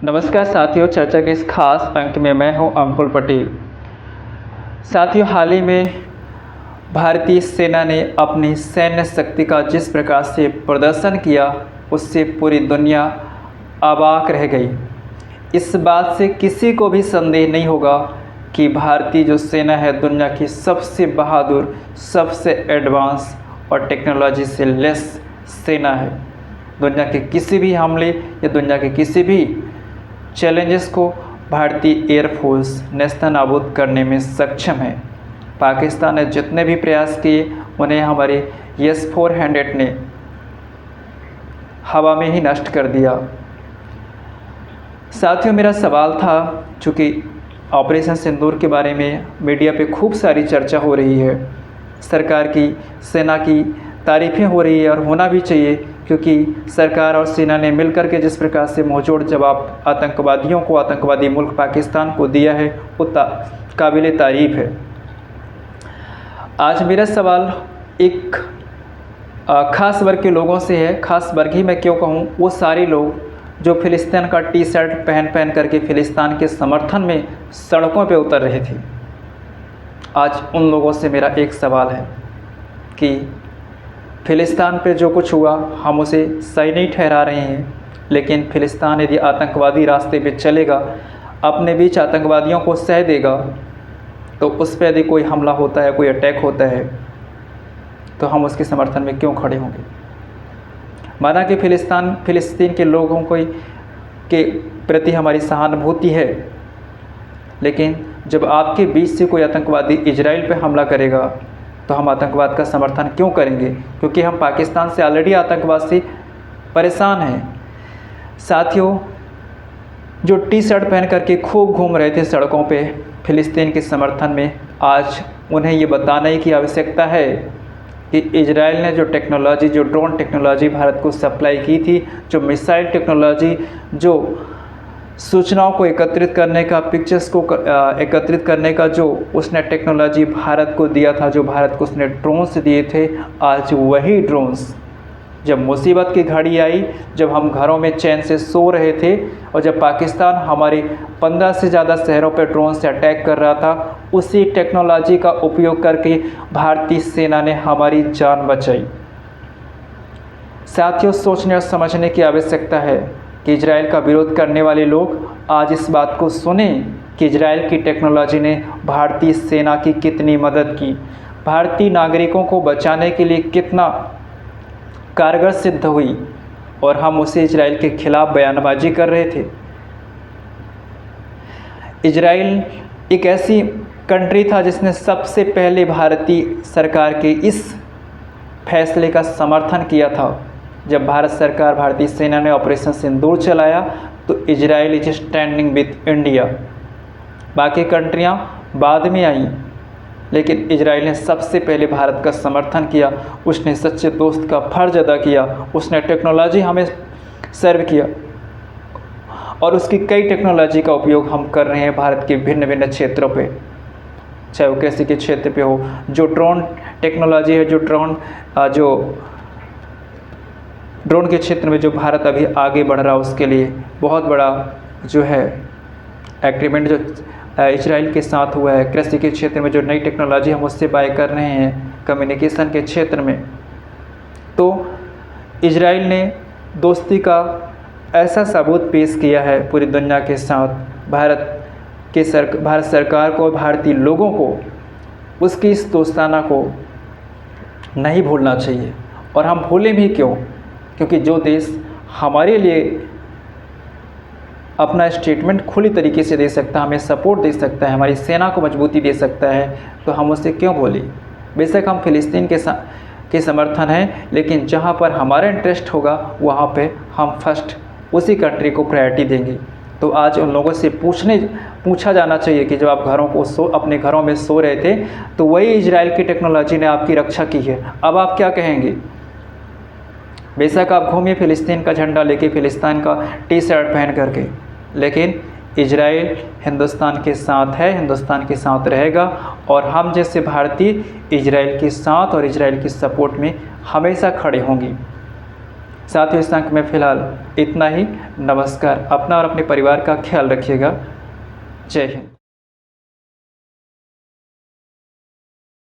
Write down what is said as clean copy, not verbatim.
नमस्कार साथियों, चर्चा के इस खास अंक में मैं हूं अंकुल पटेल। साथियों, हाल ही में भारतीय सेना ने अपनी सैन्य शक्ति का जिस प्रकार से प्रदर्शन किया, उससे पूरी दुनिया अवाक रह गई। इस बात से किसी को भी संदेह नहीं होगा कि भारतीय जो सेना है दुनिया की सबसे बहादुर, सबसे एडवांस और टेक्नोलॉजी से लेस सेना है। दुनिया के किसी भी हमले या दुनिया के किसी भी चैलेंजेस को भारतीय एयरफोर्स नेस्तनाबूद करने में सक्षम है। पाकिस्तान ने जितने भी प्रयास किए उन्हें हमारे S-400 ने हवा में ही नष्ट कर दिया। साथियों, मेरा सवाल था, चूँकि ऑपरेशन सिंदूर के बारे में मीडिया पे खूब सारी चर्चा हो रही है, सरकार की, सेना की तारीफ़ें हो रही है और होना भी चाहिए, क्योंकि सरकार और सेना ने मिलकर के जिस प्रकार से मुँहतोड़ जवाब आतंकवादियों को, आतंकवादी मुल्क पाकिस्तान को दिया है, वो काबिल तारीफ़ है। आज मेरा सवाल एक ख़ास वर्ग के लोगों से है। ख़ास वर्ग ही मैं क्यों कहूँ, वो सारे लोग जो फ़िलिस्तीन का टी शर्ट पहन करके फ़िलिस्तीन के समर्थन में सड़कों पे उतर रहे थे। आज उन लोगों से मेरा एक सवाल है कि फ़िलिस्तीन पे जो कुछ हुआ हम उसे सही नहीं ठहरा रहे हैं, लेकिन फ़िलिस्तीन यदि आतंकवादी रास्ते पे चलेगा, अपने बीच आतंकवादियों को सह देगा, तो उस पर यदि कोई हमला होता है, कोई अटैक होता है, तो हम उसके समर्थन में क्यों खड़े होंगे। माना कि फ़िलिस्तीन के लोगों के प्रति हमारी सहानुभूति है, लेकिन जब आपके बीच से कोई आतंकवादी इजराइल पे हमला करेगा तो हम आतंकवाद का समर्थन क्यों करेंगे, क्योंकि हम पाकिस्तान से ऑलरेडी आतंकवाद से परेशान हैं। साथियों, जो टी शर्ट पहन करके खूब घूम रहे थे सड़कों पे फ़िलिस्तीन के समर्थन में, आज उन्हें ये बताने की आवश्यकता है कि इजराइल ने जो टेक्नोलॉजी, जो ड्रोन टेक्नोलॉजी भारत को सप्लाई की थी, जो मिसाइल टेक्नोलॉजी, जो सूचनाओं को एकत्रित करने का, पिक्चर्स को एकत्रित करने का जो उसने टेक्नोलॉजी भारत को दिया था, जो भारत को उसने ड्रोन्स दिए थे, आज वही ड्रोन्स जब मुसीबत की घड़ी आई, जब हम घरों में चैन से सो रहे थे और जब पाकिस्तान हमारे 15 से ज़्यादा शहरों पर ड्रोन से अटैक कर रहा था, उसी टेक्नोलॉजी का उपयोग करके भारतीय सेना ने हमारी जान बचाई। साथियों, सोचने और समझने की आवश्यकता है कि इजराइल का विरोध करने वाले लोग आज इस बात को सुने कि इजराइल की टेक्नोलॉजी ने भारतीय सेना की कितनी मदद की, भारतीय नागरिकों को बचाने के लिए कितना कारगर सिद्ध हुई, और हम उसे इजराइल के खिलाफ बयानबाजी कर रहे थे। इजराइल एक ऐसी कंट्री था जिसने सबसे पहले भारतीय सरकार के इस फैसले का समर्थन किया था। जब भारत सरकार, भारतीय सेना ने ऑपरेशन सिंदूर चलाया तो Israel is standing with India. बाकी कंट्रियां बाद में आईं, लेकिन इजराइल ने सबसे पहले भारत का समर्थन किया। उसने सच्चे दोस्त का फ़र्ज अदा किया, उसने टेक्नोलॉजी हमें सर्व किया, और उसकी कई टेक्नोलॉजी का उपयोग हम कर रहे हैं भारत के भिन्न भिन्न क्षेत्रों पे, चाहे वो कृषि के क्षेत्र पे हो, जो ड्रोन टेक्नोलॉजी है, जो ड्रोन के क्षेत्र में जो भारत अभी आगे बढ़ रहा है, उसके लिए बहुत बड़ा जो है एग्रीमेंट जो इजराइल के साथ हुआ है। कृषि के क्षेत्र में जो नई टेक्नोलॉजी हम उससे बाय कर रहे हैं, कम्युनिकेशन के क्षेत्र में, तो इजराइल ने दोस्ती का ऐसा सबूत पेश किया है पूरी दुनिया के साथ। भारत सरकार को, भारतीय लोगों को उसकी इस दोस्ताना को नहीं भूलना चाहिए। और हम भूलें भी क्यों, क्योंकि जो देश हमारे लिए अपना स्टेटमेंट खुली तरीके से दे सकता है, हमें सपोर्ट दे सकता है, हमारी सेना को मजबूती दे सकता है, तो हम उससे क्यों बोलें। बेशक हम फ़िलिस्तीन के समर्थन हैं, लेकिन जहाँ पर हमारा इंटरेस्ट होगा वहाँ पे हम फर्स्ट उसी कंट्री को प्रायोरिटी देंगे। तो आज उन लोगों से पूछा जाना चाहिए कि जब आप अपने घरों में सो रहे थे, तो वही इजराइल की टेक्नोलॉजी ने आपकी रक्षा की है, अब आप क्या कहेंगे। बेशक आप घूमिए फ़िलिस्तीन का झंडा लेके, फ़िलिस्तीन का टी शर्ट पहन करके, लेकिन इजराइल हिंदुस्तान के साथ है, हिंदुस्तान के साथ रहेगा, और हम जैसे भारतीय इजराइल के साथ और इजराइल की सपोर्ट में हमेशा खड़े होंगे। साथियों, इस अंक में फ़िलहाल इतना ही। नमस्कार। अपना और अपने परिवार का ख्याल रखिएगा। जय हिंद।